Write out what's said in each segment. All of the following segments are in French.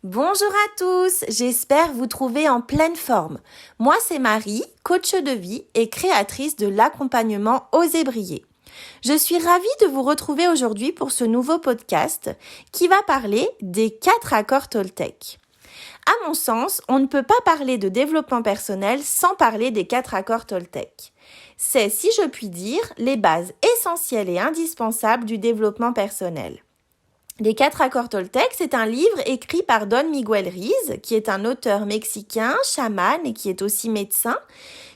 Bonjour à tous, j'espère vous trouver en pleine forme. Moi c'est Marie, coach de vie et créatrice de l'accompagnement Osez briller. Je suis ravie de vous retrouver aujourd'hui pour ce nouveau podcast qui va parler des 4 accords Toltec. À mon sens, on ne peut pas parler de développement personnel sans parler des 4 accords Toltec. C'est, si je puis dire, les bases essentielles et indispensables du développement personnel. Les 4 accords Toltec, c'est un livre écrit par Don Miguel Ruiz, qui est un auteur mexicain, chaman et qui est aussi médecin,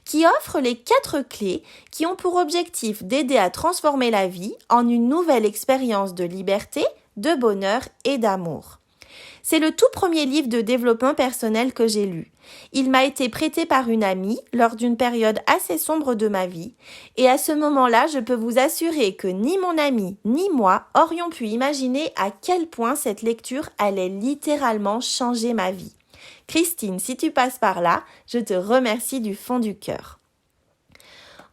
qui offre les 4 clés qui ont pour objectif d'aider à transformer la vie en une nouvelle expérience de liberté, de bonheur et d'amour. C'est le tout premier livre de développement personnel que j'ai lu. Il m'a été prêté par une amie lors d'une période assez sombre de ma vie et à ce moment-là, je peux vous assurer que ni mon amie ni moi aurions pu imaginer à quel point cette lecture allait littéralement changer ma vie. Christine, si tu passes par là, je te remercie du fond du cœur.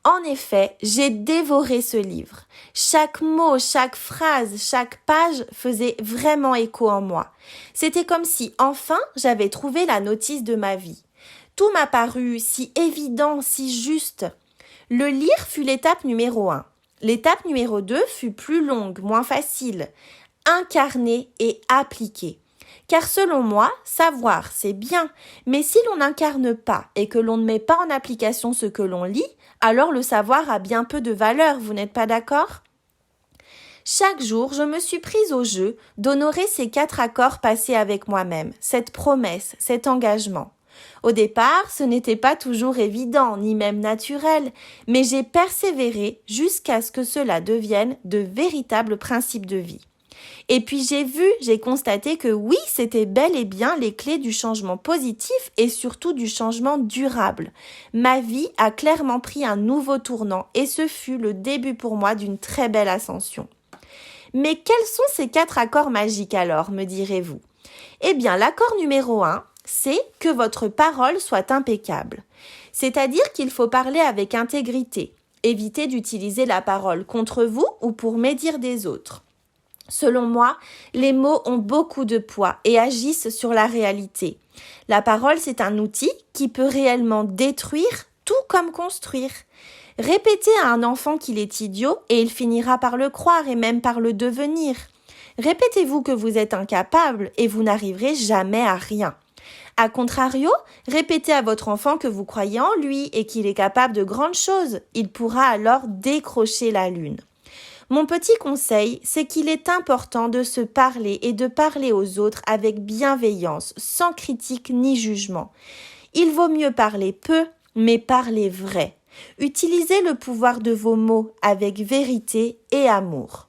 En effet, j'ai dévoré ce livre. Chaque mot, chaque phrase, chaque page faisait vraiment écho en moi. C'était comme si, enfin, j'avais trouvé la notice de ma vie. Tout m'a paru si évident, si juste. Le lire fut l'étape numéro 1. L'étape numéro 2 fut plus longue, moins facile. Incarner et appliquer. Car selon moi, savoir, c'est bien, mais si l'on n'incarne pas et que l'on ne met pas en application ce que l'on lit, alors le savoir a bien peu de valeur, vous n'êtes pas d'accord ? Chaque jour, je me suis prise au jeu d'honorer ces 4 accords passés avec moi-même, cette promesse, cet engagement. Au départ, ce n'était pas toujours évident, ni même naturel, mais j'ai persévéré jusqu'à ce que cela devienne de véritables principes de vie. Et puis j'ai constaté que oui, c'était bel et bien les clés du changement positif et surtout du changement durable. Ma vie a clairement pris un nouveau tournant et ce fut le début pour moi d'une très belle ascension. Mais quels sont ces 4 accords magiques alors, me direz-vous ? Eh bien, l'accord numéro 1, c'est que votre parole soit impeccable. C'est-à-dire qu'il faut parler avec intégrité. Évitez d'utiliser la parole contre vous ou pour médire des autres. Selon moi, les mots ont beaucoup de poids et agissent sur la réalité. La parole, c'est un outil qui peut réellement détruire tout comme construire. Répétez à un enfant qu'il est idiot et il finira par le croire et même par le devenir. Répétez-vous que vous êtes incapable et vous n'arriverez jamais à rien. A contrario, répétez à votre enfant que vous croyez en lui et qu'il est capable de grandes choses. Il pourra alors décrocher la lune. Mon petit conseil, c'est qu'il est important de se parler et de parler aux autres avec bienveillance, sans critique ni jugement. Il vaut mieux parler peu, mais parler vrai. Utilisez le pouvoir de vos mots avec vérité et amour.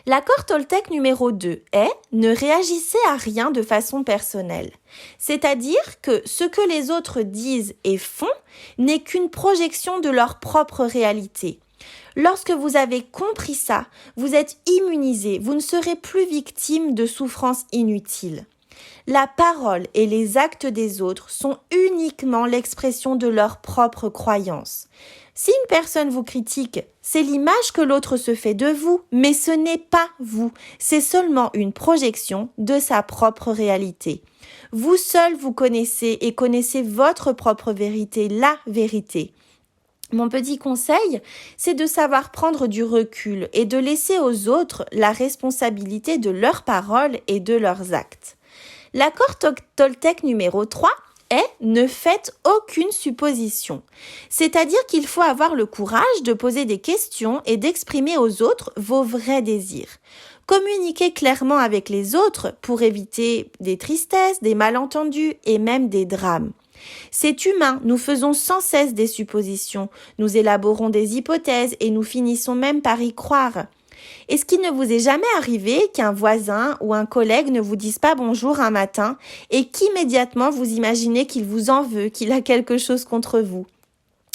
L'accord Toltec numéro 2 est « Ne réagissez à rien de façon personnelle ». C'est-à-dire que ce que les autres disent et font n'est qu'une projection de leur propre réalité. Lorsque vous avez compris ça, vous êtes immunisé, vous ne serez plus victime de souffrances inutiles. La parole et les actes des autres sont uniquement l'expression de leurs propres croyances. Si une personne vous critique, c'est l'image que l'autre se fait de vous, mais ce n'est pas vous, c'est seulement une projection de sa propre réalité. Vous seul vous connaissez et connaissez votre propre vérité, la vérité. Mon petit conseil, c'est de savoir prendre du recul et de laisser aux autres la responsabilité de leurs paroles et de leurs actes. L'accord Toltec numéro 3 est « Ne faites aucune supposition ». C'est-à-dire qu'il faut avoir le courage de poser des questions et d'exprimer aux autres vos vrais désirs. Communiquez clairement avec les autres pour éviter des tristesses, des malentendus et même des drames. C'est humain, nous faisons sans cesse des suppositions, nous élaborons des hypothèses et nous finissons même par y croire. Est-ce qu'il ne vous est jamais arrivé qu'un voisin ou un collègue ne vous dise pas bonjour un matin et qu'immédiatement vous imaginez qu'il vous en veut, qu'il a quelque chose contre vous ?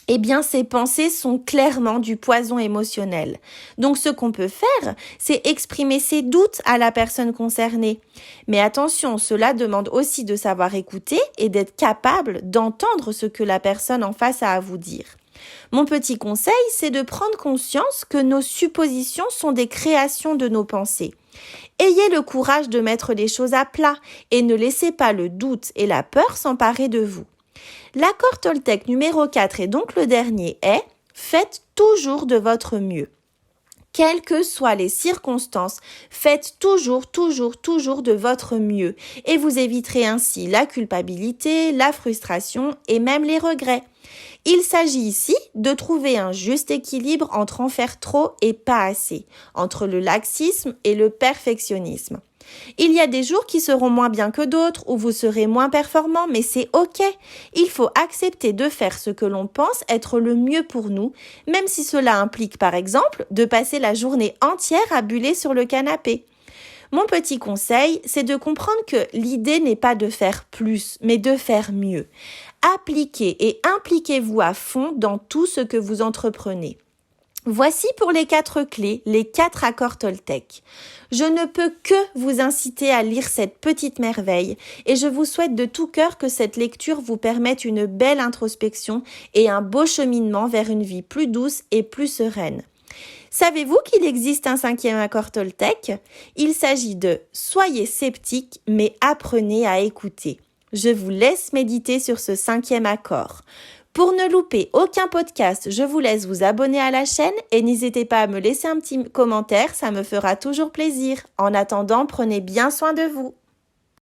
Eh bien, ces pensées sont clairement du poison émotionnel. Donc, ce qu'on peut faire, c'est exprimer ses doutes à la personne concernée. Mais attention, cela demande aussi de savoir écouter et d'être capable d'entendre ce que la personne en face a à vous dire. Mon petit conseil, c'est de prendre conscience que nos suppositions sont des créations de nos pensées. Ayez le courage de mettre les choses à plat et ne laissez pas le doute et la peur s'emparer de vous. L'accord Toltec numéro 4 et donc le dernier est « Faites toujours de votre mieux ». Quelles que soient les circonstances, faites toujours de votre mieux et vous éviterez ainsi la culpabilité, la frustration et même les regrets. Il s'agit ici de trouver un juste équilibre entre en faire trop et pas assez, entre le laxisme et le perfectionnisme. Il y a des jours qui seront moins bien que d'autres, où vous serez moins performant, mais c'est ok. Il faut accepter de faire ce que l'on pense être le mieux pour nous, même si cela implique par exemple de passer la journée entière à buller sur le canapé. Mon petit conseil, c'est de comprendre que l'idée n'est pas de faire plus, mais de faire mieux. Appliquez et impliquez-vous à fond dans tout ce que vous entreprenez. Voici pour les 4 clés, les 4 accords Toltec. Je ne peux que vous inciter à lire cette petite merveille et je vous souhaite de tout cœur que cette lecture vous permette une belle introspection et un beau cheminement vers une vie plus douce et plus sereine. Savez-vous qu'il existe un 5e accord Toltec ? Il s'agit de « Soyez sceptiques, mais apprenez à écouter ». Je vous laisse méditer sur ce 5e accord. Pour ne louper aucun podcast, je vous laisse vous abonner à la chaîne et n'hésitez pas à me laisser un petit commentaire, ça me fera toujours plaisir. En attendant, prenez bien soin de vous.